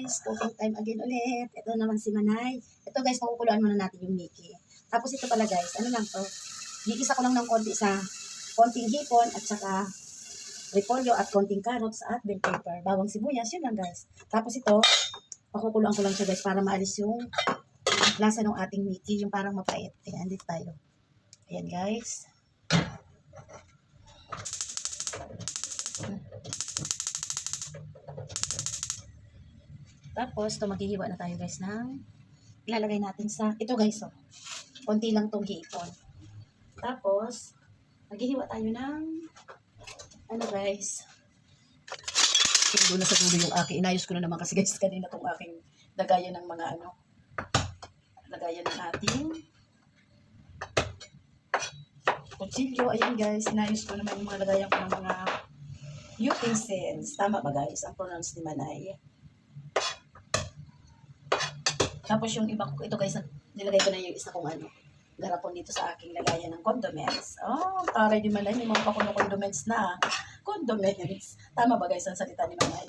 guys, cooking time again ulit. Ito naman si Manay. Ito guys, pakukuluan muna natin yung Mickey. Tapos ito pala guys, ano lang to? Gigisa ko lang ng konti sa konting hipon at saka repolyo at konting carrots at bell pepper. Bawang sibuyas, yun lang guys. Tapos ito, pakukuluan ko lang siya guys para maalis yung lasa ng ating Mickey, yung parang mapait. Ayan, dito tayo. Ayan guys. Tapos, ito maghihiwa na tayo guys ng ilalagay natin sa, ito guys, oh, konti lang tong hipon. Tapos, maghihiwa tayo ng, ano guys, doon na sa tulo yung aking, inayos ko na naman kasi guys, kanina tong aking lagayan ng mga ano, lagayan ng ating kutsilyo. Ayan guys, inayos ko naman yung mga lagayan ko ng mga utensils. Tama ba guys, ang pronounce ni Manay? Tapos yung iba ko, ito guys, nilagay ko na yung isa kong ano, garapon dito sa aking lagayan ng condiments. Oh, taray di Manay, may mga pakuno condiments na. Condiments. Tama ba guys ang salita ni Manay?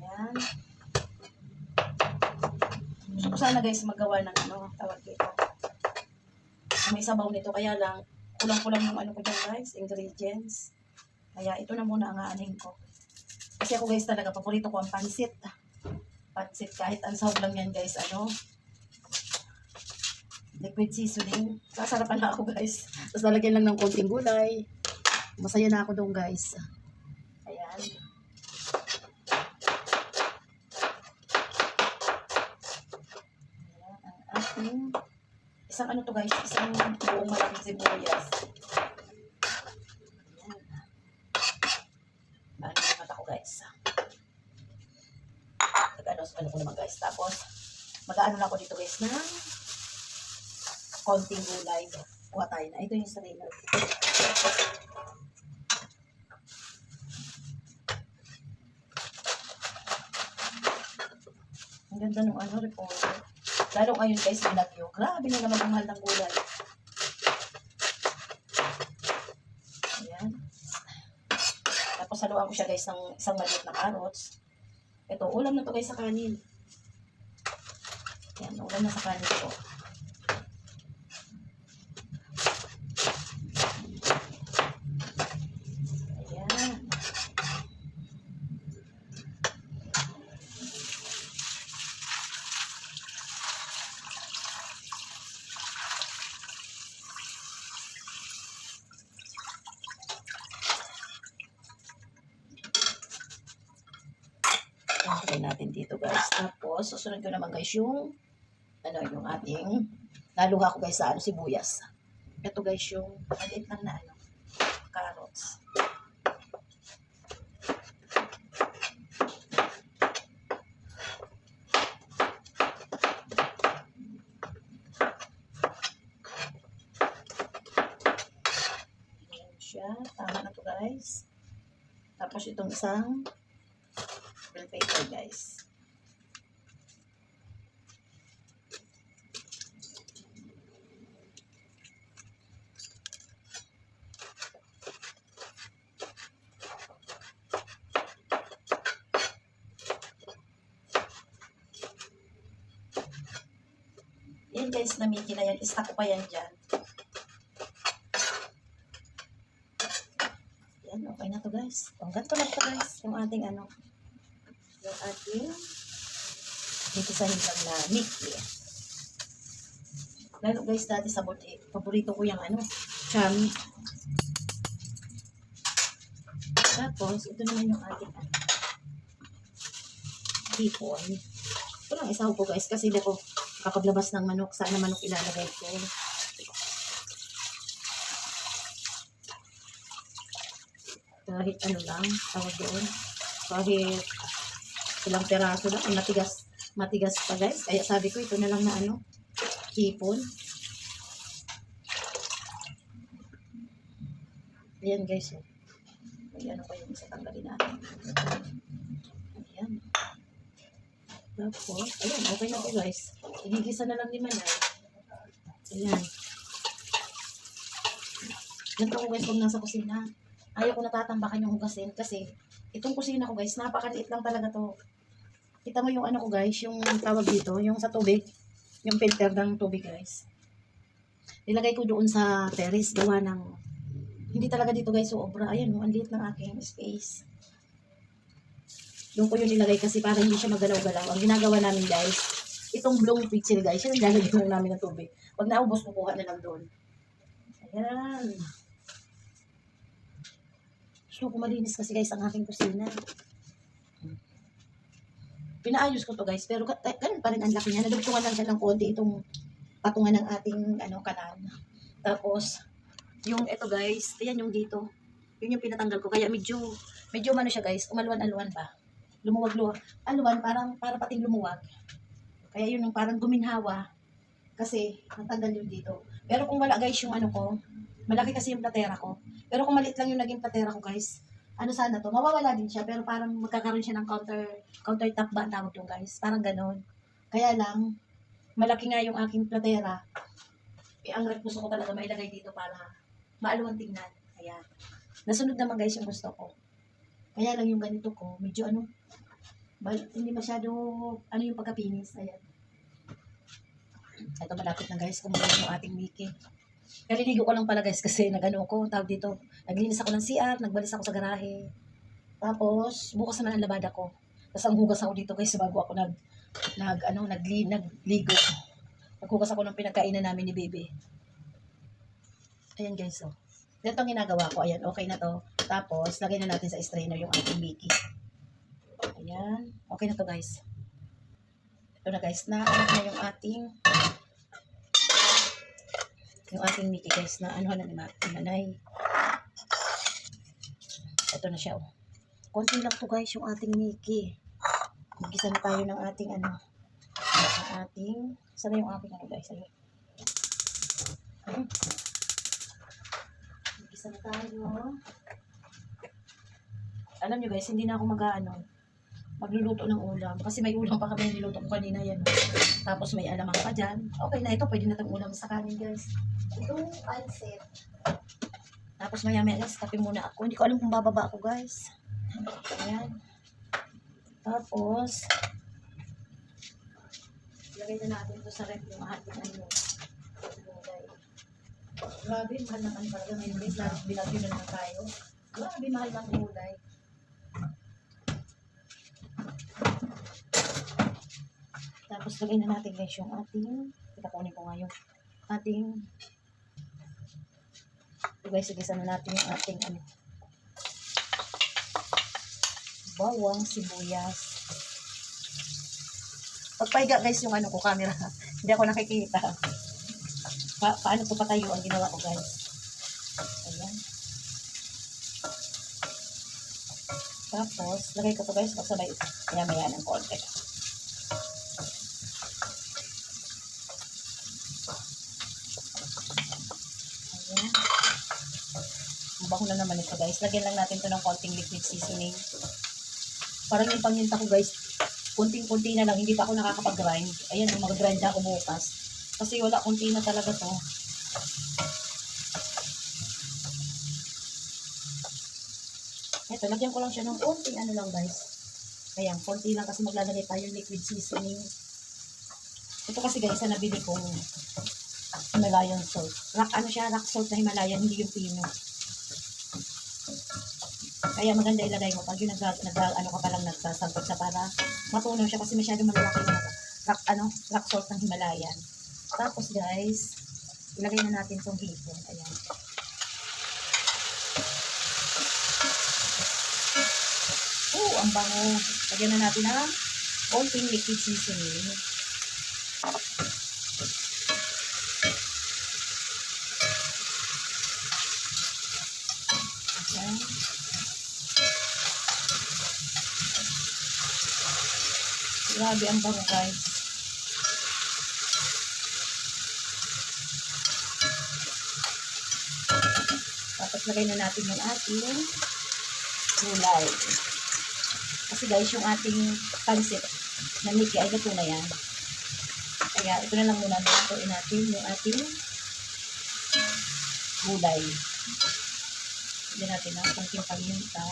Ayan. Gusto ko sana guys magawa ng ano, tawag dito. May sabaw nito, kaya lang, kulang-kulang yung ano ko dyan guys, ingredients. Kaya ito na muna ang aaning ko. Kasi ako guys talaga, paborito ko ang pansit. Pansit, kahit ang sahog lang yan guys, ano, liquid seasoning. Sasarapan na ako guys. Tapos lalagyan lang ng konting gulay. Masaya na ako doon guys. Ayan. Ayan ang ating isang ano to guys, isang buong malaking sibuyas. Ayan. Ano yung mata ko guys. Ano ko naman guys. Tapos, mag-aano na ako dito guys na konting gulay. Kuha tayo na. Ito yung strainer. Ang ganda ng ano, repolyo. Lalo ngayon guys, binagyo. Grabe na naman ang mahal ng gulay. Ayan. Tapos haluan ko siya guys ng isang maliit na carrots. Ito, ulam na to guys sa kanin. Ayan, ulam na sa kanin ko. Ayan. Okay natin dito guys. Tapos, susunod ko naman guys yung ano, yung ating naluha ko guys sa ano, sibuyas. Ito guys yung maliit lang na ano, carrots. Ayan siya. Tama na to guys. Tapos itong isang bell pepper guys. Yan guys, na Mickey na yan. Stock ko pa yan dyan. Yan, okay na to guys. Ganito lang to guys. Yung ating ano, yung ating gigisahin lang na Mickey. Lalo guys, dati sa paborito ko yung ano, chami. Tapos, ito naman yung ating ano, hipon. Ito lang isaw ko guys, kasi hindi ko kakablabas ng manok. Saan na manok ilalagay ko? Kahit ano lang, tawag doon. Kahit ilang peraso lang, matigas pa guys. Kaya sabi ko, ito na lang na ano, hipon. Ayan guys, oh. May ano pa yung isa, tanggalin natin. Ayan. Tapos, ayan, okay na to guys. Inigisa na lang ni Manay. Ayan. Ganito ko guys, pag nasa kusina. Ayaw ko natatambakan yung hugasin kasi Itong kusina ko guys, napakaliit lang talaga to. Kita mo yung ano ko guys, yung tawag dito, yung sa tubig, yung filter ng tubig guys. Nilagay ko doon sa terrace, gawa ng, hindi talaga dito guys, sobra. Ayan, ang liit ng aking space. Doon ko yun nilagay kasi para hindi siya magalaw-galaw. Ang ginagawa namin guys, itong blue pitsil guys, yun ang lalagyan lang namin ng tubig. Pag naubos, kukuha na lang doon. Ayan. Gusto ko malinis kasi guys ang aking kusina. Pinaayos ko to guys, pero ganun pa rin ang laki niya. Nagdugtungan lang siya ng konti itong patungan ng ating kanal. Tapos, yung ito guys, ayan yung dito. Yun yung pinatanggal ko. Kaya medyo ano siya guys, umalwan-alwan ba. Lumuwag-luwag. Alwan, para pating lumuwag. Kaya yun yung parang guminhawa. Kasi, natanggal yun dito. Pero kung wala guys yung ano ko, malaki kasi yung platera ko. Pero kung maliit lang yung naging platera ko guys, ano sana to, mawawala din siya, pero parang magkakaroon siya ng countertop ba ang tawag yung guys. Parang ganon. Kaya lang, malaki nga yung aking platera. Ang gusto ko talaga mailagay dito para maaluwang tingnan. Ayan. Nasunod naman guys yung gusto ko. Kaya lang yung ganito ko, medyo hindi masyado, yung pagkapinis. Ayan. Ito malapit na guys, kumuha yung ating Mickey. Kaliligo ko lang pala guys kasi ko, tawag dito, naglinis ako ng CR, nagbalis ako sa garahe. Tapos, bukas naman ang labada ko. Tapos ang hugas ako dito guys, bago ako nagligo. Naghugas ako ng pinagkainan namin ni Baby. Ayan guys, oh. Ganito ang ginagawa ko. Ayan, okay na to. Tapos, lagay na natin sa strainer yung ating Mickey. Ayan. Okay na to guys. Ito na guys, na yung ating Mickey guys na na ni Manay. Ito na siya, oh. Konti lang to guys yung ating Mickey. Magisa na tayo ng ating sana yung ating guys. Ayun. Magisa na tayo. Alam nyo guys, hindi na ako magluluto ng ulam. Kasi may ulam pa kami niluto ko kanina yan. Tapos may alamang pa dyan. Okay na ito, pwede na itong ulam sa kanin guys. Itong pancit. Tapos maya-maya guys, kape muna ako. Hindi ko alam kung bababa ako guys. Ayan. Tapos, lagay na natin ito sa rep yung ating Grabe, mahal naman talaga ngayon guys. Lalo bilagyo na naman tayo. Grabe, mahal ng gulay. Tapos lagay na natin guys yung ating, itakunin ko nga yung ating, guys, igisa na natin yung ating bawang sibuyas. Pagpahiga guys yung ko, camera. Hindi ako nakikita. Paano ko patayo ang ginawa ko guys. Ayan. Tapos, lagay ko to guys, pagsabay, maya-maya ng konti. Ayan. Baho na naman ito guys. Lagyan lang natin to ng konting liquid seasoning. Parang yung paminta ko guys, kunting-kunti na lang, hindi pa ako nakakapag-grind. Ayan, mag-grind na ako bukas. Kasi wala, kunti na talaga to. Ito, lagyan ko lang siya ng konting lang guys. Ayan, konti lang kasi maglalagay tayo ng liquid seasoning. Ito kasi guys, na nabili kong Himalayan salt. Rock salt na Himalayan, hindi yung pino. Kaya maganda ilagay mo pag yung ka palang nagsasangkot sa para matunaw siya kasi masyadong malalaki yung rock salt ng Himalayan. Tapos guys, ilagay na natin itong hipon. Ayan. Ang bango. Lagyan na natin ng konting liquid seasoning. Ayan. Grabe ang bango guys. Tapos lagay na natin yung ating gulay. Kasi guys, yung ating pancit na Mickey ay luto na yan. Kaya ito na lang muna lutuin natin yung ating gulay. Lagyan natin ng konting paminta.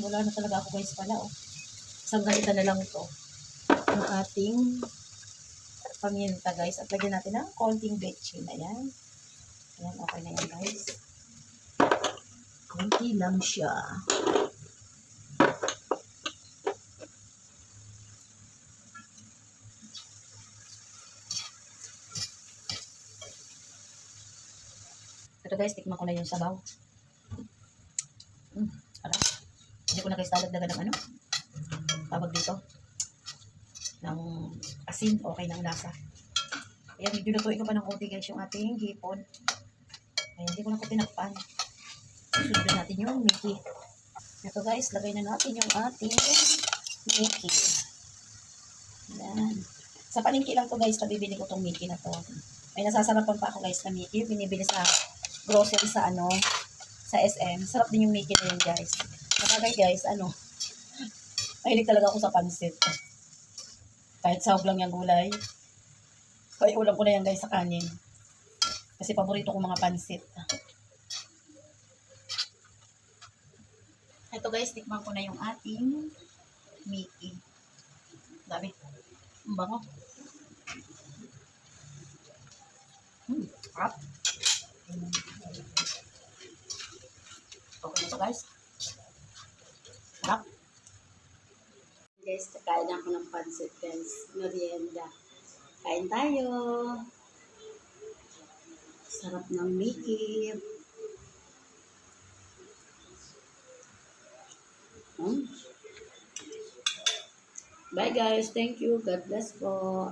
Wala na talaga ako guys pala, oh. Isang ganita na lang to. Yung ating paminta guys. At lagyan natin ng konting betchin. Ayan. Ayan, okay na yan guys. Konti lang siya. Ito guys, tikman ko na yung sabaw. Ala. Hindi ko na guys talagdagan ng ano. Tawag dito. Ng asin. Okay ng lasa. Ayan, medyo lutuin ko pa ng konti guys yung ating hipon. Ayan, hindi ko na ko tinakpan. Susunod natin yung Mickey. Ito guys, lagay na natin yung ating Mickey. Ayan. Sa palengke lang to guys, nabibili ko tong Mickey na to. May nasasarapan pa ako guys na Mickey. Binibili sa grocery sa ano, sa SM. Sarap din yung Mickey na yun guys. Kapagay guys, ano, mahilig talaga ako sa pansit. Kahit sahog lang yung gulay. Kaya ulam ko na yan guys sa kanin. Kasi paborito ko mga pansit. Ito guys, tikman ko na yung ating Mickey. Dami. Ang bango. Sarap. Okay na ito guys. Sarap. Guys, kakain ako ng pansit guys. Merienda. Kain tayo. Sarap ng Mickey. Bye guys. Thank you. God bless po.